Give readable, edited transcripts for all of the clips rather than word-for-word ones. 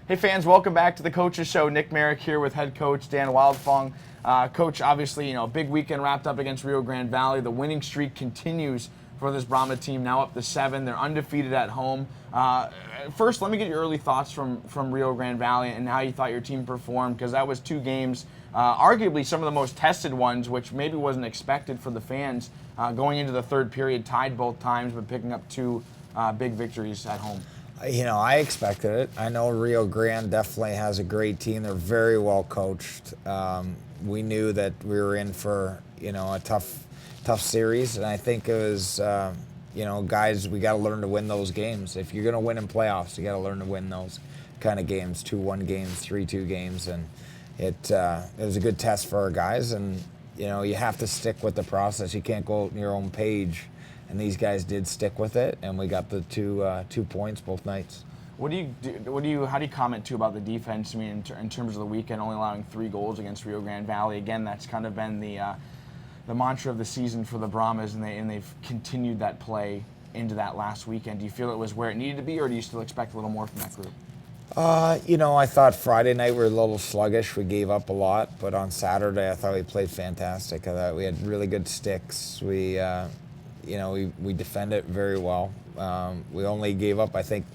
Hey fans, welcome back to the Coaches Show. Nick Merrick here with head coach Dan Wildfong. Coach, obviously, big weekend wrapped up against Rio Grande Valley. The winning streak continues for this Brahmas team, now up to 7. They're undefeated at home. First, let me get your early thoughts from Rio Grande Valley and how you thought your team performed, because that was 2 games, arguably some of the most tested ones, which maybe wasn't expected for the fans, going into the third period, tied both times, but picking up 2 big victories at home. I expected it. I know Rio Grande definitely has a great team. They're very well coached. We knew that we were in for, a tough series, and I think it was, guys, we got to learn to win those games. If you're going to win in playoffs, you got to learn to win those kind of games, 2-1 games, 3-2 games, and it was a good test for our guys. And you have to stick with the process. You can't go out on your own page. And these guys did stick with it, and we got the 2 points both nights. How do you comment too about the defense? I mean, in terms of the weekend, only allowing 3 goals against Rio Grande Valley. Again, that's kind of been the mantra of the season for the Brahmas, and they've continued that play into that last weekend. Do you feel it was where it needed to be, or do you still expect a little more from that group? I thought Friday night we were a little sluggish. We gave up a lot, but on Saturday I thought we played fantastic. I thought we had really good sticks. We defended very well. We only gave up, I think,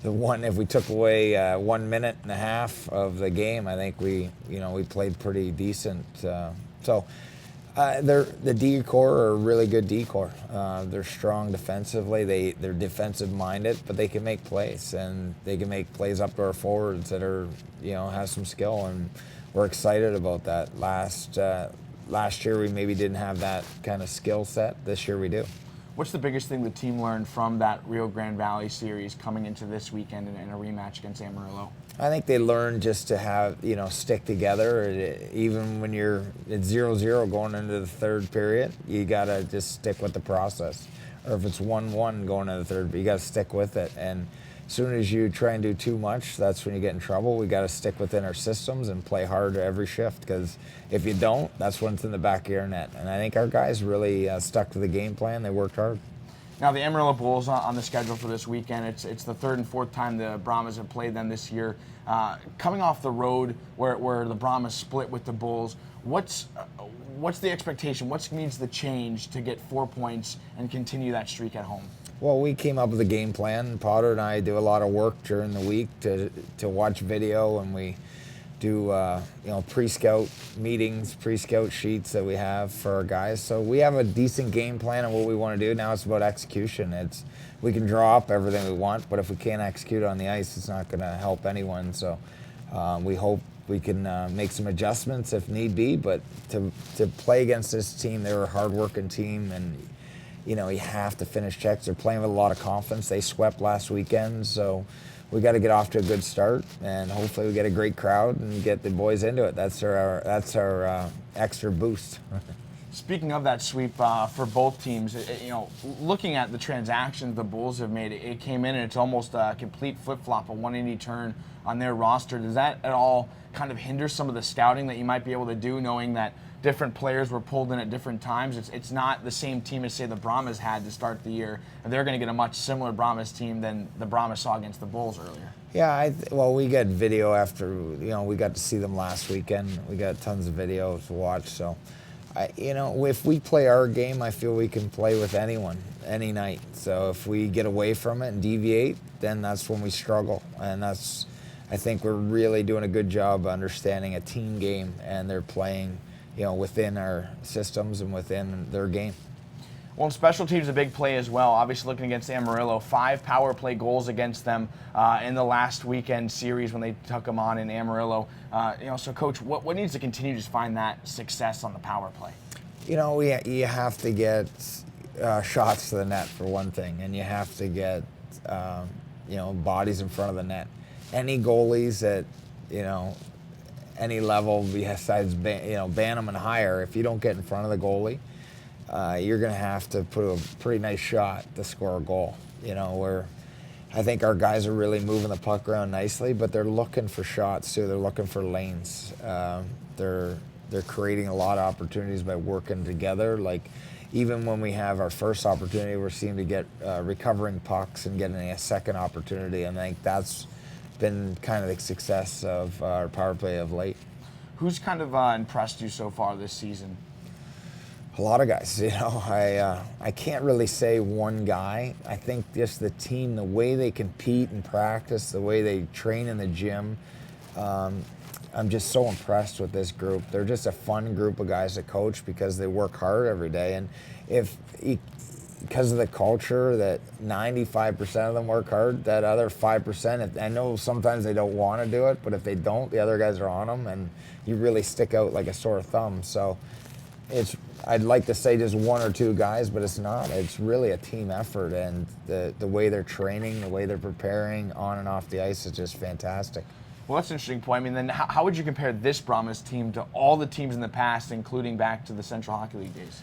if we took away 1 minute and a half of the game, I think we played pretty decent. The D-core are a really good D-core. They're strong defensively. They're defensive minded, but they can make plays, and they can make plays up to our forwards that are, has some skill, and we're excited about that. Last year we maybe didn't have that kind of skill set. This year we do. What's the biggest thing the team learned from that Rio Grande Valley series coming into this weekend in a rematch against Amarillo? I think they learned just to have, stick together. Even when you're at 0-0 going into the third period, you got to just stick with the process. Or if it's 1-1 going into the third, you got to stick with it. And as soon as you try and do too much, that's when you get in trouble. We got to stick within our systems and play hard every shift, because if you don't, that's when it's in the back of your net. And I think our guys really stuck to the game plan. They worked hard. Now, the Amarillo Bulls on the schedule for this weekend. It's the 3rd and 4th time the Brahmas have played them this year. Coming off the road where the Brahmas split with the Bulls, what's the expectation? What needs to change to get 4 points and continue that streak at home? Well, we came up with a game plan. Potter and I do a lot of work during the week to watch video, and we do pre-scout meetings, pre-scout sheets that we have for our guys. So we have a decent game plan on what we want to do. Now it's about execution. We can draw up everything we want, but if we can't execute on the ice, it's not going to help anyone. So we hope we can make some adjustments if need be. But to play against this team, they're a hard-working team, and you have to finish checks. They're playing with a lot of confidence. They swept last weekend, so we got to get off to a good start, and hopefully we get a great crowd and get the boys into it. That's our extra boost. Speaking of that sweep for both teams, looking at the transactions the Bulls have made, it came in and it's almost a complete flip-flop, a 180 turn on their roster. Does that at all kind of hinder some of the scouting that you might be able to do, knowing that different players were pulled in at different times? It's not the same team as, say, the Brahmas had to start the year, and they're going to get a much similar Brahmas team than the Brahmas saw against the Bulls earlier. Yeah, we got video after, we got to see them last weekend. We got tons of video to watch, so if we play our game, I feel we can play with anyone, any night. So if we get away from it and deviate, then that's when we struggle. And I think we're really doing a good job understanding a team game, and they're playing, within our systems and within their game. Well, and special teams a big play as well. Obviously, looking against Amarillo, 5 power play goals against them in the last weekend series when they took them on in Amarillo. So, Coach, what needs to continue to find that success on the power play? You have to get shots to the net for one thing, and you have to get bodies in front of the net. Any goalies at any level besides Bantam and higher, if you don't get in front of the goalie, you're going to have to put a pretty nice shot to score a goal. Where I think our guys are really moving the puck around nicely, but they're looking for shots too. They're looking for lanes. They're creating a lot of opportunities by working together. Like even when we have our first opportunity, we seem to get recovering pucks and getting a second opportunity. And I think that's been kind of the success of our power play of late. Who's kind of impressed you so far this season? A lot of guys, you know. I can't really say one guy. I think just the team, the way they compete and practice, the way they train in the gym. I'm just so impressed with this group. They're just a fun group of guys to coach because they work hard every day. And because of the culture that 95% of them work hard, that other 5%, I know sometimes they don't want to do it, but if they don't, the other guys are on them, and you really stick out like a sore thumb. So I'd like to say just one or two guys, but it's not. It's really a team effort, and the way they're training, the way they're preparing on and off the ice is just fantastic. Well, that's an interesting point. I mean, then how would you compare this Brahmas team to all the teams in the past, including back to the Central Hockey League days?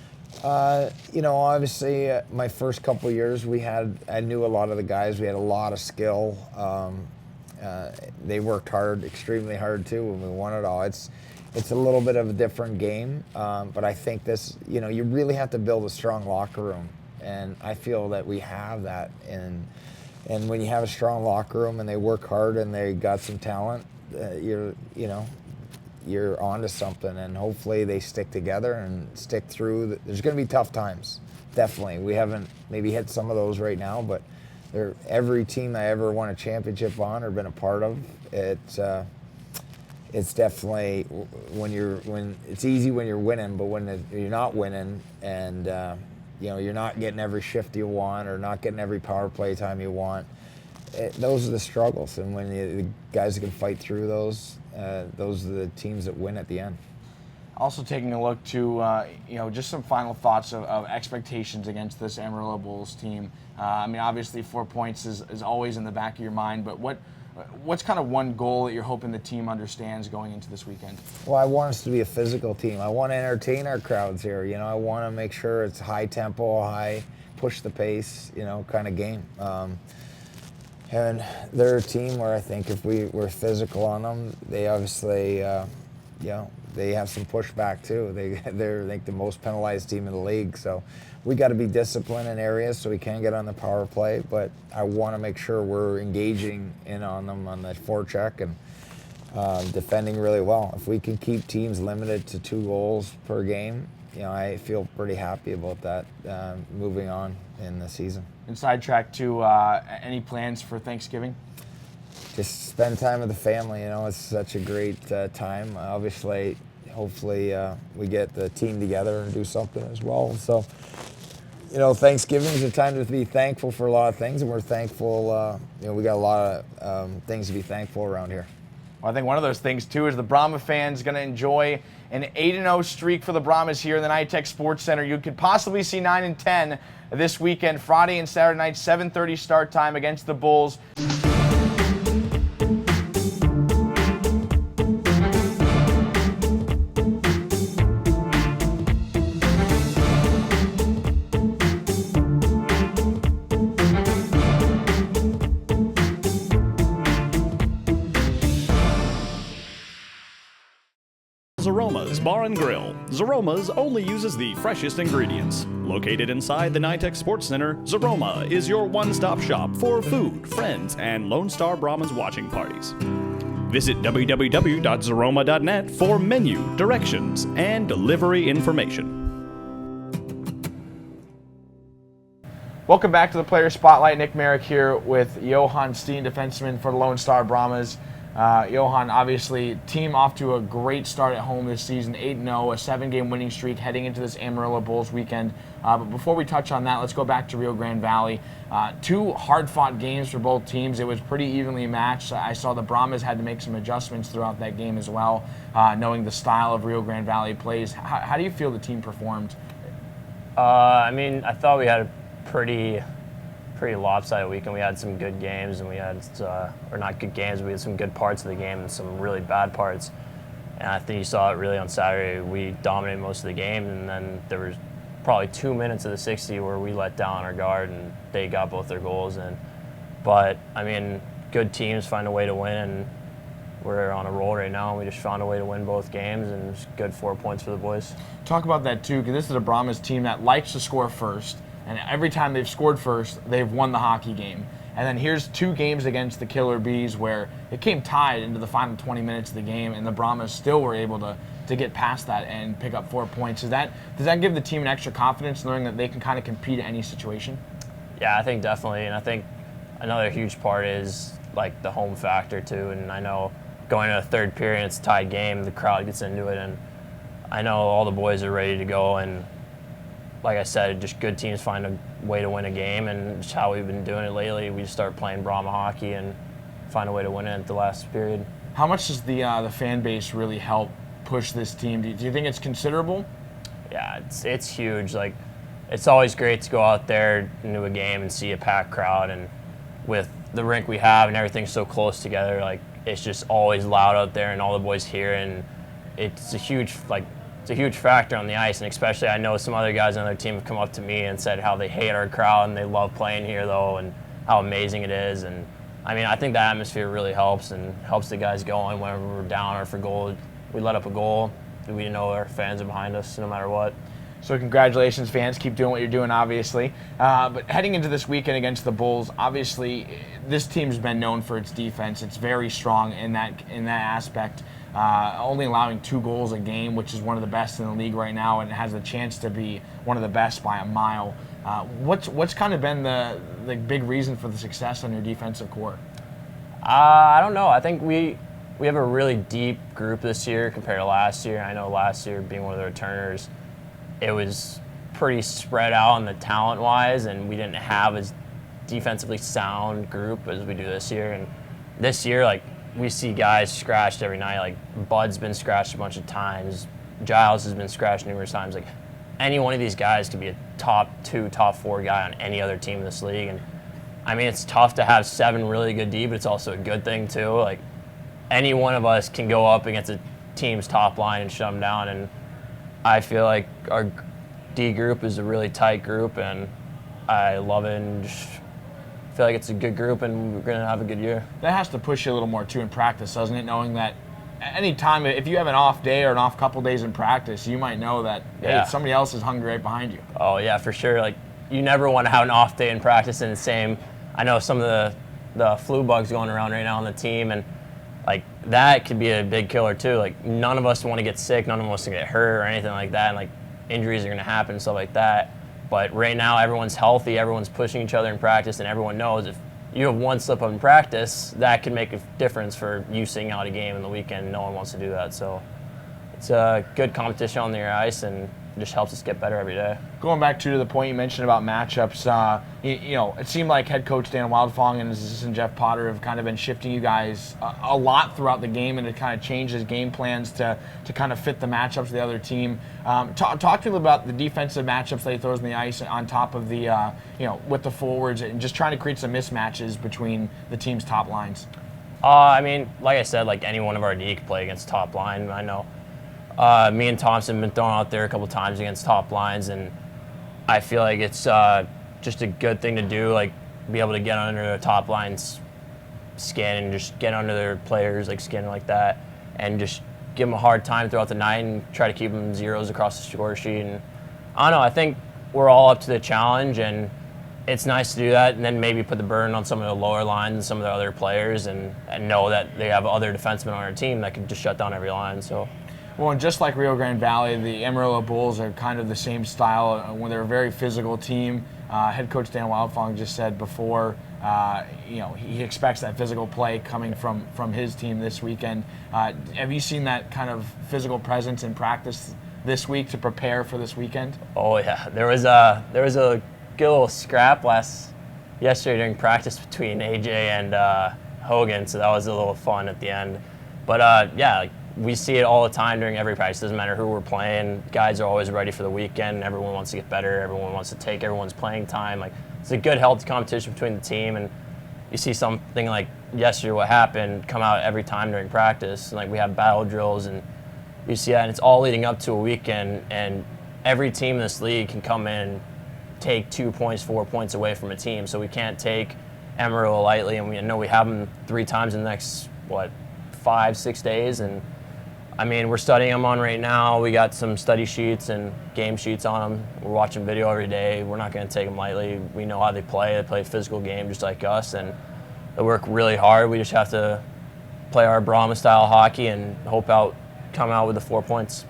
You know, obviously, my first couple of years, I knew a lot of the guys. We had a lot of skill. They worked hard, extremely hard too, and we won it all. It's a little bit of a different game, but I think this, you know, you really have to build a strong locker room, and I feel that we have that. And when you have a strong locker room and they work hard and they got some talent, you're onto something, and hopefully they stick together and stick through. There's going to be tough times, definitely. We haven't maybe hit some of those right now, but every team I ever won a championship on or been a part of, it's definitely when it's easy when you're winning, but when you're not winning and you know, you're not getting every shift you want or not getting every power play time you want, those are the struggles. And when the guys can fight through those are the teams that win at the end. Also taking a look to, you know, just some final thoughts of expectations against this Amarillo Bulls team. I mean, obviously 4 points is always in the back of your mind, but what's kind of one goal that you're hoping the team understands going into this weekend? Well, I want us to be a physical team. I want to entertain our crowds here. You know, I want to make sure it's high tempo, high push the pace, you know, kind of game. And they're a team where I think if we're physical on them, they obviously, you know, they have some pushback too. They're I think the most penalized team in the league. So we got to be disciplined in areas so we can get on the power play. But I want to make sure we're engaging in on them on the forecheck and defending really well. If we can keep teams limited to 2 goals per game, you know, I feel pretty happy about that moving on in the season. And sidetrack to any plans for Thanksgiving? Just spend time with the family. You know, it's such a great time. Obviously, hopefully we get the team together and do something as well. So, you know, Thanksgiving is a time to be thankful for a lot of things, and we're thankful. You know, we got a lot of things to be thankful around here. Well, I think one of those things too is the Brahma fans going to enjoy an 8-0 streak for the Brahmas here in the NITEC Sports Center. You could possibly see 9-10 this weekend, Friday and Saturday night, 7:30 start time against the Bulls. Zaroma's Bar and Grill. Zaroma's only uses the freshest ingredients. Located inside the NITEC Sports Center, Zaroma is your one-stop shop for food, friends, and Lone Star Brahmas watching parties. Visit www.zaroma.net for menu, directions, and delivery information. Welcome back to the Player Spotlight. Nick Merrick here with Johan Steen, defenseman for the Lone Star Brahmas. Johan, obviously, team off to a great start at home this season, 8-0, a 7-game winning streak heading into this Amarillo Bulls weekend. But before we touch on that, let's go back to Rio Grande Valley. 2 hard-fought games for both teams. It was pretty evenly matched. I saw the Brahmas had to make some adjustments throughout that game as well, knowing the style of Rio Grande Valley plays. How do you feel the team performed? I mean, I thought we had a pretty lopsided weekend. We had some good games, and we had, or not good games, we had some good parts of the game and some really bad parts. And I think you saw it really on Saturday. We dominated most of the game, and then there was probably 2 minutes of the 60 where we let down our guard, and they got both their goals in. But, I mean, good teams find a way to win, and we're on a roll right now, and we just found a way to win both games, and it's good 4 points for the boys. Talk about that, too, because this is a Brahmas team that likes to score first. And every time they've scored first, they've won the hockey game. And then here's 2 games against the Killer Bees where it came tied into the final 20 minutes of the game, and the Brahmas still were able to get past that and pick up 4 points. Does that give the team an extra confidence knowing that they can kind of compete in any situation? Yeah, I think definitely. And I think another huge part is like the home factor too. And I know going to a third period, it's a tied game, the crowd gets into it, and I know all the boys are ready to go. And like I said, just good teams find a way to win a game, and just how we've been doing it lately. We just start playing Brahma hockey and find a way to win it at the last period. How much does the fan base really help push this team? Do you think it's considerable? Yeah, it's huge. Like, it's always great to go out there into a game and see a packed crowd, and with the rink we have and everything so close together, like, it's just always loud out there and all the boys hear, and it's a huge factor on the ice. And especially, I know some other guys on their team have come up to me and said how they hate our crowd and they love playing here though, and how amazing it is. And I mean, I think the atmosphere really helps and helps the guys going whenever we're down or for goal. We let up a goal, we know our fans are behind us no matter what. So congratulations, fans. Keep doing what you're doing, obviously. But heading into this weekend against the Bulls, obviously, this team's been known for its defense. It's very strong in that aspect, only allowing 2 goals a game, which is one of the best in the league right now, and it has a chance to be one of the best by a mile. What's kind of been the big reason for the success on your defensive core? I don't know. I think we have a really deep group this year compared to last year. I know last year, being one of the returners, it was pretty spread out on the talent-wise, and we didn't have as defensively sound group as we do this year. And this year, like, we see guys scratched every night. Like, Bud's been scratched a bunch of times. Giles has been scratched numerous times. Like, any one of these guys could be a top 2, top 4 guy on any other team in this league. And I mean, it's tough to have 7 really good D, but it's also a good thing too. Like, any one of us can go up against a team's top line and shut them down. And I feel like our D group is a really tight group, and I love it, and just feel like it's a good group, and we're going to have a good year. That has to push you a little more too in practice, doesn't it? Knowing that any time, if you have an off day or an off couple days in practice, you might know that hey, somebody else is hungry right behind you. Oh yeah, for sure. Like, you never want to have an off day in practice. And the same, I know some of the flu bugs going around right now on the team, and like, that could be a big killer too. Like, none of us want to get sick, none of us want to get hurt or anything like that, and like, injuries are going to happen and stuff like that. But right now, everyone's healthy, everyone's pushing each other in practice, and everyone knows if you have one slip up in practice, that can make a difference for you sitting out a game in the weekend. No one wants to do that. So it's a good competition on the ice, and it just helps us get better every day. Going back to the point you mentioned about matchups, you know, it seemed like head coach Dan Wildfong and his assistant Jeff Potter have kind of been shifting you guys a lot throughout the game, and it kind of changed his game plans to kind of fit the matchups of the other team. Talk to me about the defensive matchups that he throws on the ice on top of the, you know, with the forwards, and just trying to create some mismatches between the team's top lines. I mean, like I said, like, any one of our D could play against top line. I know me and Thompson have been thrown out there a couple times against top lines, and I feel like it's just a good thing to do, like, be able to get under the top line's skin and just get under their players' like skin like that, and just give them a hard time throughout the night and try to keep them zeros across the score sheet. And I don't know, I think we're all up to the challenge, and it's nice to do that, and then maybe put the burden on some of the lower lines and some of the other players, and know that they have other defensemen on our team that can just shut down every line. So. Well, and just like Rio Grande Valley, the Amarillo Bulls are kind of the same style. When they're a very physical team, head coach Dan Wildfong just said before, you know, he expects that physical play coming from his team this weekend. Have you seen that kind of physical presence in practice this week to prepare for this weekend? Oh yeah, there was a good little scrap yesterday during practice between AJ and Hogan, so that was a little fun at the end. But yeah, like, we see it all the time during every practice. Doesn't matter who we're playing. Guys are always ready for the weekend. Everyone wants to get better. Everyone wants to take everyone's playing time. Like, it's a good, healthy competition between the team. And you see something like yesterday, what happened, come out every time during practice. And like, we have battle drills, and you see that, and it's all leading up to a weekend. And every team in this league can come in and take 2 points, 4 points away from a team. So we can't take Amarillo lightly. And we know we have them 3 times in the next 5-6 days. And I mean, we're studying them on right now. We got some study sheets and game sheets on them. We're watching video every day. We're not going to take them lightly. We know how they play. They play a physical game just like us, and they work really hard. We just have to play our Brahmas style hockey and come out with the 4 points.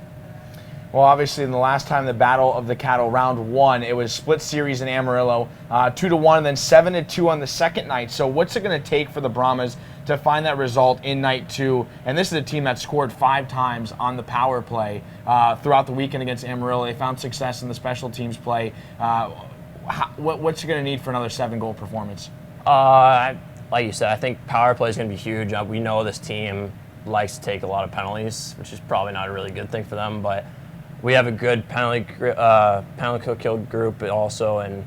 Well, obviously, in the last time the Battle of the Cattle round 1, it was split series in Amarillo, 2-1, and then 7-2 on the second night. So what's it going to take for the Brahmas to find that result in night 2? And this is a team that scored 5 times on the power play throughout the weekend against Amarillo. They found success in the special teams play. What's it going to need for another 7-goal performance? Like you said, I think power play is going to be huge. We know this team likes to take a lot of penalties, which is probably not a really good thing for them, but we have a good penalty kill group also, and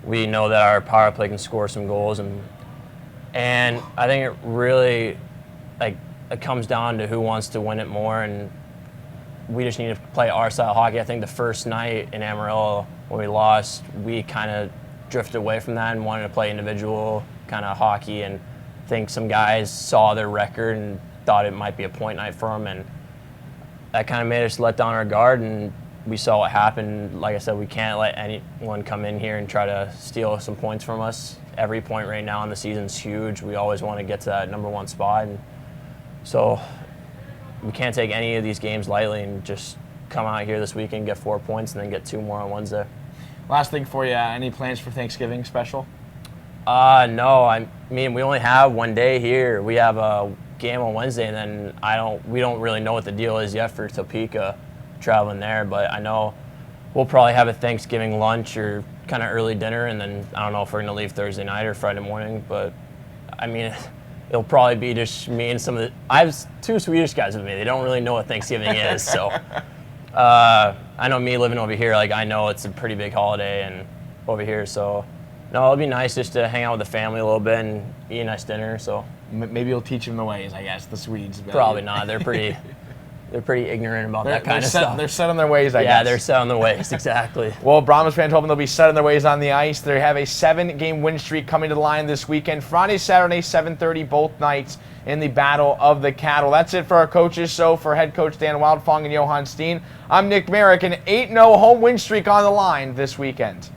we know that our power play can score some goals, and I think it really it comes down to who wants to win it more, and we just need to play our style of hockey. I think the first night in Amarillo when we lost, we kind of drifted away from that and wanted to play individual kind of hockey, and I think some guys saw their record and thought it might be a point night for them, and that kind of made us let down our guard, and we saw what happened. Like I said, we can't let anyone come in here and try to steal some points from us. Every point right now in the season is huge. We always want to get to that number 1 spot, and so we can't take any of these games lightly and just come out here this weekend, get 4 points, and then get 2 more on Wednesday. Last thing for you, any plans for Thanksgiving special? No, I mean, we only have 1 day here. We have a game on Wednesday, and then we don't really know what the deal is yet for Topeka traveling there, but I know we'll probably have a Thanksgiving lunch or kind of early dinner, and then I don't know if we're going to leave Thursday night or Friday morning, but I mean, it'll probably be just me and I have 2 Swedish guys with me. They don't really know what Thanksgiving is, so I know me living over here, I know it's a pretty big holiday and over here, so no, it'll be nice just to hang out with the family a little bit and eat a nice dinner. So maybe you'll teach them the ways, I guess, the Swedes. Probably not. They're pretty ignorant about that kind of stuff. They're set on their ways, I guess. Yeah, they're set on their ways, exactly. Well, Brahmas fans hoping they'll be set on their ways on the ice. They have a 7-game win streak coming to the line this weekend. Friday, Saturday, 7:30, both nights in the Battle of the Cattle. That's it for our coaches. So for head coach Dan Wildfong and Johan Steen, I'm Nick Merrick. An 8-0 home win streak on the line this weekend.